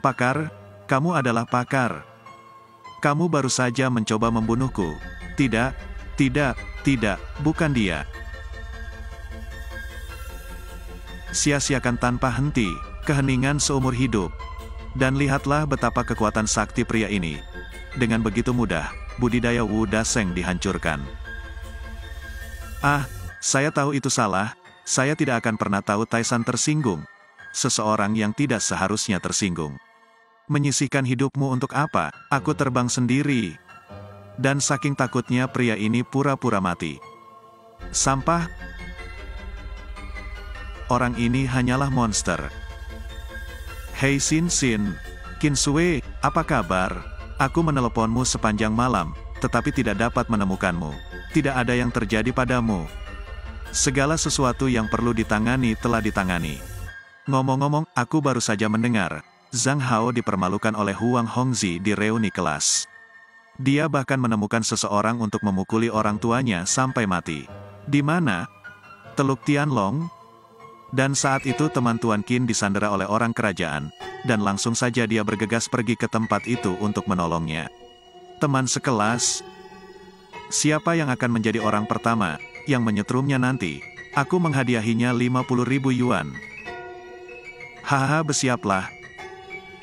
Pakar, kamu adalah pakar. Kamu baru saja mencoba membunuhku. Tidak, tidak, tidak, bukan dia. Sia-siakan tanpa henti, keheningan seumur hidup. Dan lihatlah betapa kekuatan sakti pria ini. Dengan begitu mudah, budidaya Wu Daseng dihancurkan. Ah, saya tahu itu salah, saya tidak akan pernah tahu Taisan tersinggung. Seseorang yang tidak seharusnya tersinggung. Menyisihkan hidupmu untuk apa? Aku terbang sendiri. Dan saking takutnya pria ini pura-pura mati. Sampah. Orang ini hanyalah monster. Hei Xin Xin, Qin Sui, apa kabar? Aku meneleponmu sepanjang malam, tetapi tidak dapat menemukanmu. Tidak ada yang terjadi padamu. Segala sesuatu yang perlu ditangani telah ditangani. Ngomong-ngomong, aku baru saja mendengar, Zhang Hao dipermalukan oleh Huang Hongzi di reuni kelas. Dia bahkan menemukan seseorang untuk memukuli orang tuanya sampai mati. Di mana? Teluk Tianlong? Dan saat itu teman Tuan Qin disandera oleh orang kerajaan, dan langsung saja dia bergegas pergi ke tempat itu untuk menolongnya. Teman sekelas, siapa yang akan menjadi orang pertama, yang menyetrumnya nanti? Aku menghadiahinya 50.000 yuan. Hahaha bersiaplah.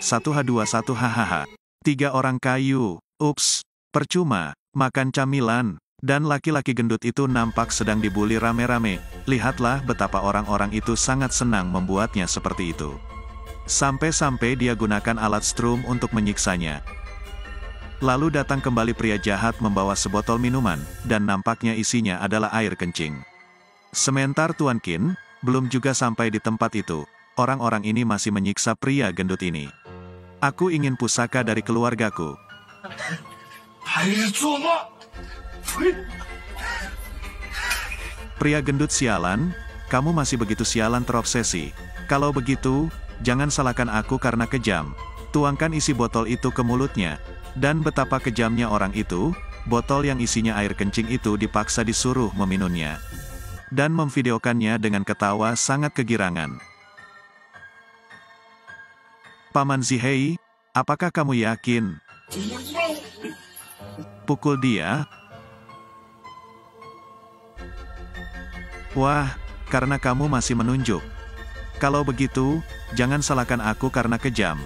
1H21 hahaha. 3 orang kayu, ups, percuma, makan camilan. Dan laki-laki gendut itu nampak sedang dibuli rame-rame. Lihatlah betapa orang-orang itu sangat senang membuatnya seperti itu. Sampai-sampai dia gunakan alat strum untuk menyiksanya. Lalu datang kembali pria jahat membawa sebotol minuman, dan nampaknya isinya adalah air kencing. Sementar Tuan Qin belum juga sampai di tempat itu, orang-orang ini masih menyiksa pria gendut ini. Aku ingin pusaka dari keluargaku. Pria gendut sialan, kamu masih begitu sialan terobsesi. Kalau begitu, jangan salahkan aku karena kejam. Tuangkan isi botol itu ke mulutnya. Dan betapa kejamnya orang itu, botol yang isinya air kencing itu dipaksa disuruh meminumnya. Dan memvideokannya dengan ketawa sangat kegirangan. Paman Zihei, apakah kamu yakin? Pukul dia. Wah, karena kamu masih menunjuk. Kalau begitu, jangan salahkan aku karena kejam.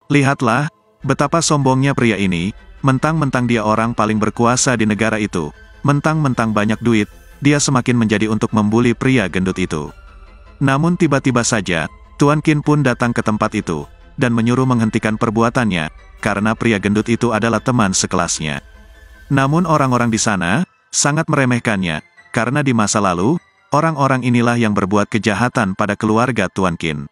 Lihatlah, betapa sombongnya pria ini, mentang-mentang dia orang paling berkuasa di negara itu, mentang-mentang banyak duit, dia semakin menjadi untuk membuli pria gendut itu. Namun tiba-tiba saja, Tuan Qin pun datang ke tempat itu, dan menyuruh menghentikan perbuatannya, karena pria gendut itu adalah teman sekelasnya. Namun orang-orang di sana, sangat meremehkannya, karena di masa lalu, orang-orang inilah yang berbuat kejahatan pada keluarga Tuan Qin.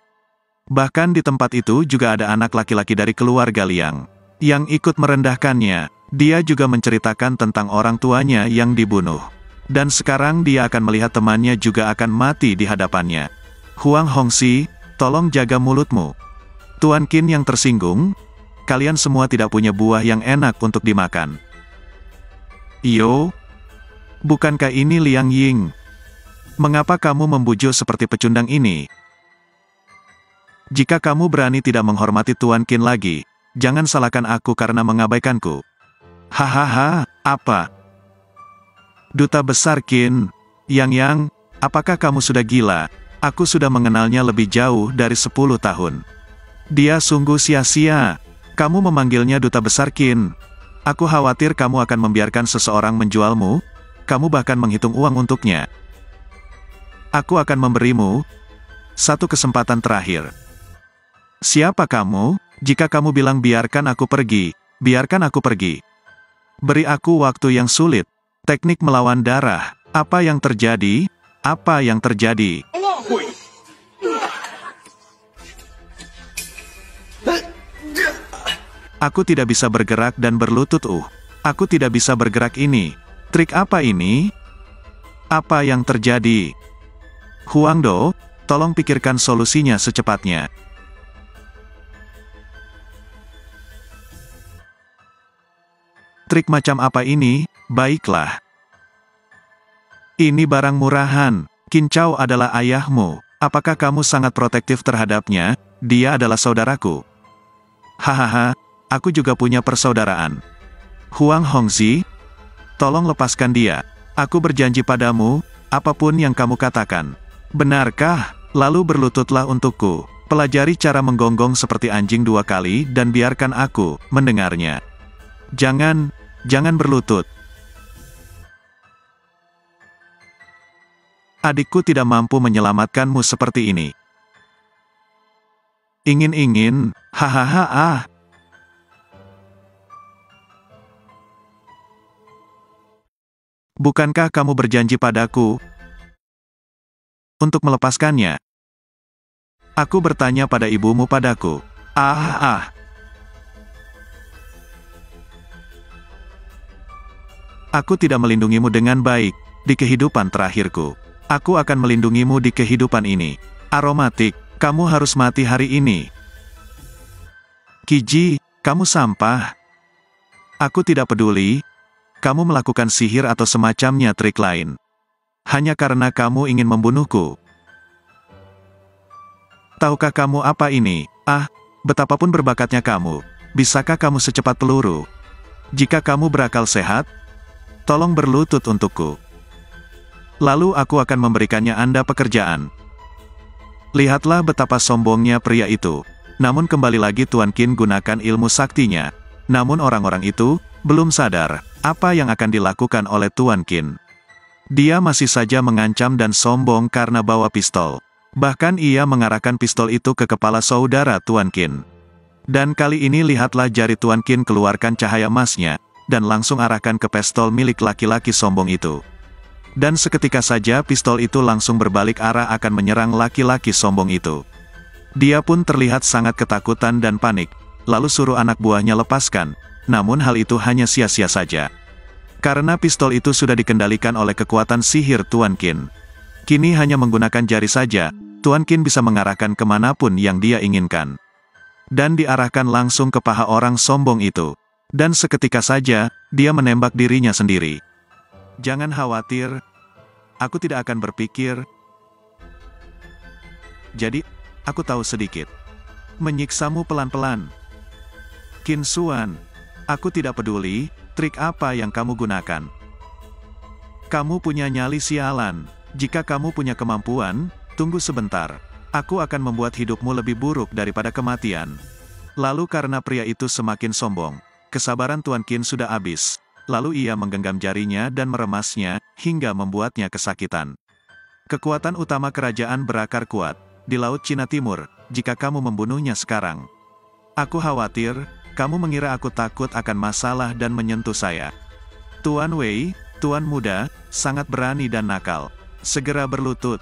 Bahkan di tempat itu juga ada anak laki-laki dari keluarga Liang, yang ikut merendahkannya. Dia juga menceritakan tentang orang tuanya yang dibunuh. Dan sekarang dia akan melihat temannya juga akan mati di hadapannya. Huang Hongzi, tolong jaga mulutmu. Tuan Qin yang tersinggung, kalian semua tidak punya buah yang enak untuk dimakan. Iyo, bukankah ini Liang Ying? Mengapa kamu membujuk seperti pecundang ini? Jika kamu berani tidak menghormati Tuan Qin lagi, jangan salahkan aku karena mengabaikanku. Hahaha, apa? Duta Besar Qin, Yang, apakah kamu sudah gila? Aku sudah mengenalnya lebih jauh dari 10 tahun. Dia sungguh sia-sia. Kamu memanggilnya Duta Besar Qin. Aku khawatir kamu akan membiarkan seseorang menjualmu. Kamu bahkan menghitung uang untuknya. Aku akan memberimu satu kesempatan terakhir. Siapa kamu? Jika kamu bilang biarkan aku pergi, biarkan aku pergi. Beri aku waktu yang sulit. Teknik melawan darah. Apa yang terjadi? Apa yang terjadi? Aku tidak bisa bergerak dan berlutut. Aku tidak bisa bergerak ini. Trik apa ini? Apa yang terjadi? Huangdo, tolong pikirkan solusinya secepatnya. Trik macam apa ini? Baiklah. Ini barang murahan. Qin Chao adalah ayahmu. Apakah kamu sangat protektif terhadapnya? Dia adalah saudaraku. Hahaha, aku juga punya persaudaraan. Huang Hongzi, tolong lepaskan dia. Aku berjanji padamu, apapun yang kamu katakan. Benarkah? Lalu berlututlah untukku. Pelajari cara menggonggong seperti anjing 2 kali dan biarkan aku mendengarnya. Jangan berlutut. Adikku tidak mampu menyelamatkanmu seperti ini. Ingin-ingin, hahaha. Bukankah kamu berjanji padaku untuk melepaskannya? Aku bertanya pada ibumu padaku. Aku tidak melindungimu dengan baik di kehidupan terakhirku. Aku akan melindungimu di kehidupan ini. Aromatik, kamu harus mati hari ini. Kiji, kamu sampah. Aku tidak peduli. Kamu melakukan sihir atau semacamnya trik lain. Hanya karena kamu ingin membunuhku. Tahukah kamu apa ini? Betapapun berbakatnya kamu. Bisakah kamu secepat peluru? Jika kamu berakal sehat, tolong berlutut untukku. Lalu aku akan memberikannya Anda pekerjaan. Lihatlah betapa sombongnya pria itu. Namun kembali lagi Tuan Qin gunakan ilmu saktinya. Namun orang-orang itu belum sadar apa yang akan dilakukan oleh Tuan Qin. Dia masih saja mengancam dan sombong karena bawa pistol. Bahkan ia mengarahkan pistol itu ke kepala saudara Tuan Qin. Dan kali ini lihatlah jari Tuan Qin keluarkan cahaya emasnya, dan langsung arahkan ke pistol milik laki-laki sombong itu. Dan seketika saja pistol itu langsung berbalik arah akan menyerang laki-laki sombong itu. Dia pun terlihat sangat ketakutan dan panik, lalu suruh anak buahnya lepaskan, namun hal itu hanya sia-sia saja. Karena pistol itu sudah dikendalikan oleh kekuatan sihir Tuan Qin. Kini hanya menggunakan jari saja, Tuan Qin bisa mengarahkan kemanapun yang dia inginkan. Dan diarahkan langsung ke paha orang sombong itu. Dan seketika saja, dia menembak dirinya sendiri. Jangan khawatir, aku tidak akan berpikir. Jadi, aku tahu sedikit. Menyiksamu pelan-pelan. Qin Xuan, aku tidak peduli, trik apa yang kamu gunakan. Kamu punya nyali sialan. Jika kamu punya kemampuan, tunggu sebentar. Aku akan membuat hidupmu lebih buruk daripada kematian. Lalu karena pria itu semakin sombong, kesabaran Tuan Qin sudah habis. Lalu ia menggenggam jarinya dan meremasnya, hingga membuatnya kesakitan. Kekuatan utama kerajaan berakar kuat di Laut Cina Timur, jika kamu membunuhnya sekarang. Aku khawatir, kamu mengira aku takut akan masalah dan menyentuh saya. Tuan Wei, Tuan muda, sangat berani dan nakal. Segera berlutut.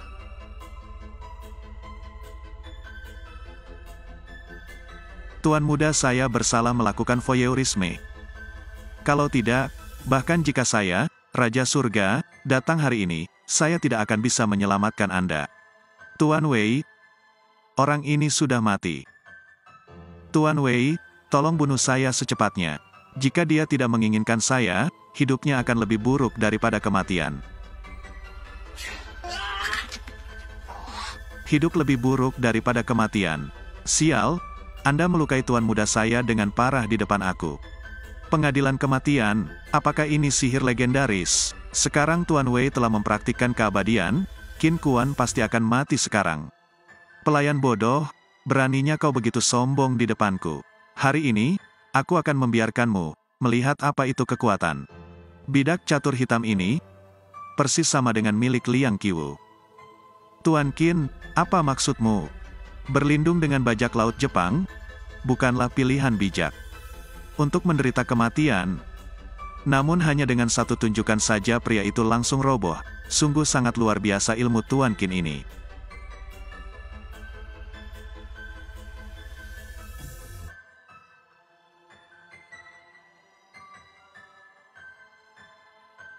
Tuan muda, saya bersalah melakukan voyeurisme. Kalau tidak, bahkan jika saya, Raja Surga, datang hari ini, saya tidak akan bisa menyelamatkan Anda. Tuan Wei, orang ini sudah mati. Tuan Wei, tolong bunuh saya secepatnya. Jika dia tidak menginginkan saya, hidupnya akan lebih buruk daripada kematian. Hidup lebih buruk daripada kematian. Sial, Anda melukai tuan muda saya dengan parah di depan aku. Pengadilan kematian, apakah ini sihir legendaris? Sekarang Tuan Wei telah mempraktikkan keabadian, Qin Kuan pasti akan mati sekarang. Pelayan bodoh, beraninya kau begitu sombong di depanku. Hari ini, aku akan membiarkanmu melihat apa itu kekuatan. Bidak catur hitam ini, persis sama dengan milik Liang Qiwu. Tuan Qin, apa maksudmu? Berlindung dengan bajak laut Jepang, bukanlah pilihan bijak. Untuk menderita kematian. Namun hanya dengan satu tunjukan saja pria itu langsung roboh. Sungguh sangat luar biasa ilmu Tuan Qin ini.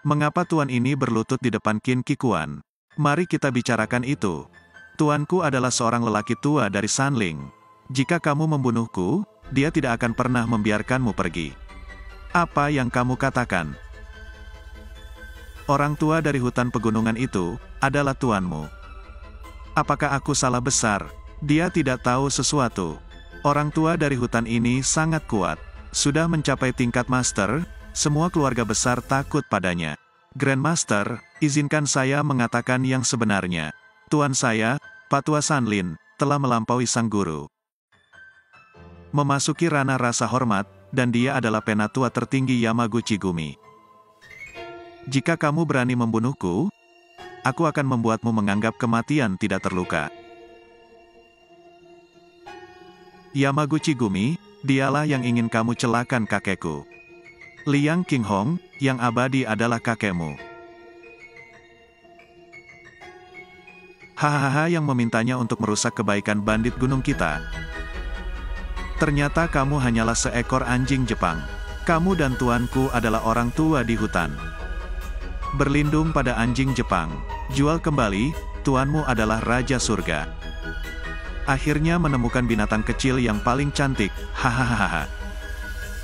Mengapa Tuan ini berlutut di depan Qin Kikuan? Mari kita bicarakan itu. Tuanku adalah seorang lelaki tua dari Sanling. Jika kamu membunuhku, dia tidak akan pernah membiarkanmu pergi. Apa yang kamu katakan? Orang tua dari hutan pegunungan itu adalah tuanmu. Apakah aku salah besar? Dia tidak tahu sesuatu. Orang tua dari hutan ini sangat kuat. Sudah mencapai tingkat master, semua keluarga besar takut padanya. Grandmaster, izinkan saya mengatakan yang sebenarnya. Tuan saya, Patua Sanlin, telah melampaui sang guru. Memasuki ranah rasa hormat, dan dia adalah penatua tertinggi Yamaguchi Gumi. Jika kamu berani membunuhku, aku akan membuatmu menganggap kematian tidak terluka. Yamaguchi Gumi, dialah yang ingin kamu celakan kakekku. Liang Qinghong, yang abadi adalah kakekmu. Hahaha, yang memintanya untuk merusak kebaikan bandit gunung kita. Ternyata kamu hanyalah seekor anjing Jepang. Kamu dan tuanku adalah orang tua di hutan. Berlindung pada anjing Jepang. Jual kembali, tuanmu adalah Raja Surga. Akhirnya menemukan binatang kecil yang paling cantik, hahaha.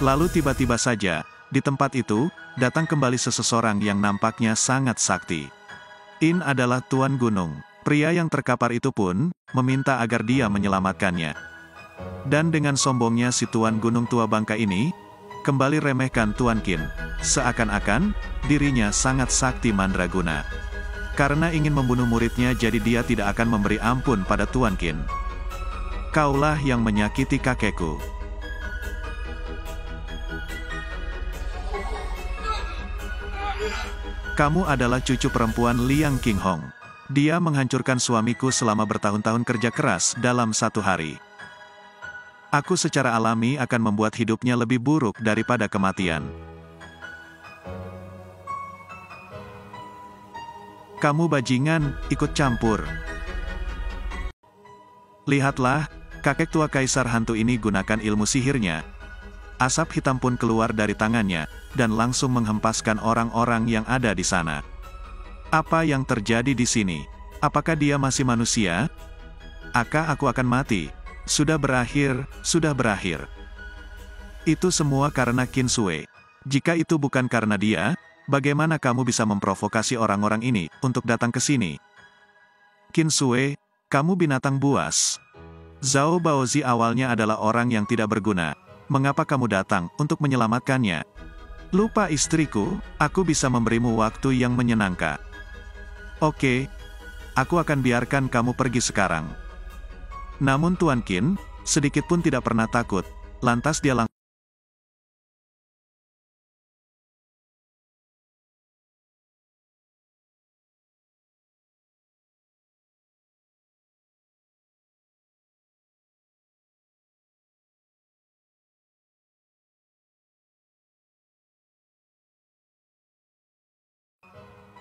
Lalu tiba-tiba saja, di tempat itu, datang kembali seseorang yang nampaknya sangat sakti. In adalah Tuan Gunung. Pria yang terkapar itu pun, meminta agar dia menyelamatkannya. Dan dengan sombongnya si Tuan Gunung tua bangka ini, kembali remehkan Tuan Qin. Seakan-akan, dirinya sangat sakti mandraguna. Karena ingin membunuh muridnya jadi dia tidak akan memberi ampun pada Tuan Qin. Kaulah yang menyakiti kakekku. Kamu adalah cucu perempuan Liang Qinghong. Dia menghancurkan suamiku selama bertahun-tahun kerja keras dalam satu hari. Aku secara alami akan membuat hidupnya lebih buruk daripada kematian. Kamu bajingan, ikut campur. Lihatlah, kakek tua kaisar hantu ini gunakan ilmu sihirnya. Asap hitam pun keluar dari tangannya, dan langsung menghempaskan orang-orang yang ada di sana. Apa yang terjadi di sini? Apakah dia masih manusia? Aku akan mati. Sudah berakhir, sudah berakhir. Itu semua karena Qin Sue. Jika itu bukan karena dia, bagaimana kamu bisa memprovokasi orang-orang ini untuk datang ke sini? Qin Sue, kamu binatang buas. Zhao Baozi awalnya adalah orang yang tidak berguna. Mengapa kamu datang untuk menyelamatkannya? Lupa istriku, aku bisa memberimu waktu yang menyenangkan. Oke, aku akan biarkan kamu pergi sekarang. Namun Tuan Qin, sedikit pun tidak pernah takut, lantas dia langsung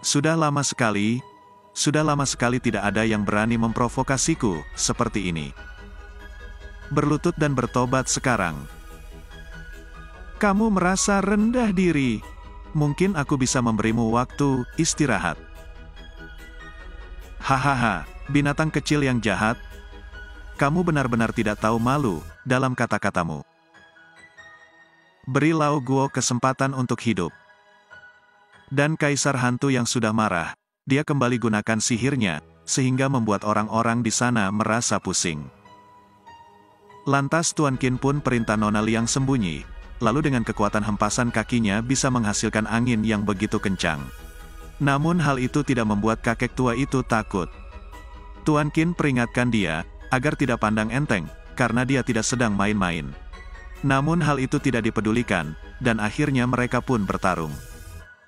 Sudah lama sekali tidak ada yang berani memprovokasiku, seperti ini. Berlutut dan bertobat sekarang. Kamu merasa rendah diri. Mungkin aku bisa memberimu waktu istirahat. Hahaha, binatang kecil yang jahat. Kamu benar-benar tidak tahu malu, dalam kata-katamu. Beri Lao Guo kesempatan untuk hidup. Dan kaisar hantu yang sudah marah, dia kembali gunakan sihirnya, sehingga membuat orang-orang di sana merasa pusing. Lantas Tuan Qin pun perintah Nona Liang sembunyi, lalu dengan kekuatan hempasan kakinya bisa menghasilkan angin yang begitu kencang. Namun hal itu tidak membuat kakek tua itu takut. Tuan Qin peringatkan dia, agar tidak pandang enteng, karena dia tidak sedang main-main. Namun hal itu tidak dipedulikan, dan akhirnya mereka pun bertarung.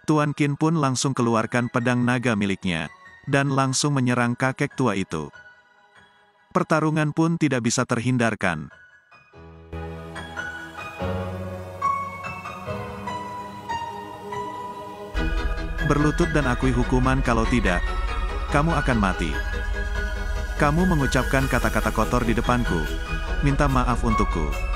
Tuan Qin pun langsung keluarkan pedang naga miliknya, dan langsung menyerang kakek tua itu. Pertarungan pun tidak bisa terhindarkan. Berlutut dan akui hukuman, kalau tidak, kamu akan mati. Kamu mengucapkan kata-kata kotor di depanku. Minta maaf untukku.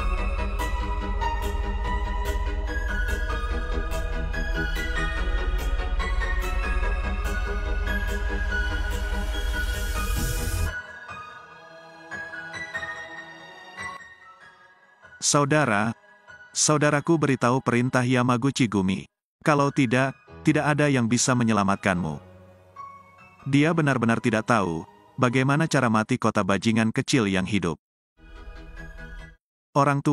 Saudaraku beritahu perintah Yamaguchi Gumi. Kalau tidak, tidak ada yang bisa menyelamatkanmu. Dia benar-benar tidak tahu, bagaimana cara mati kota bajingan kecil yang hidup. Orang tua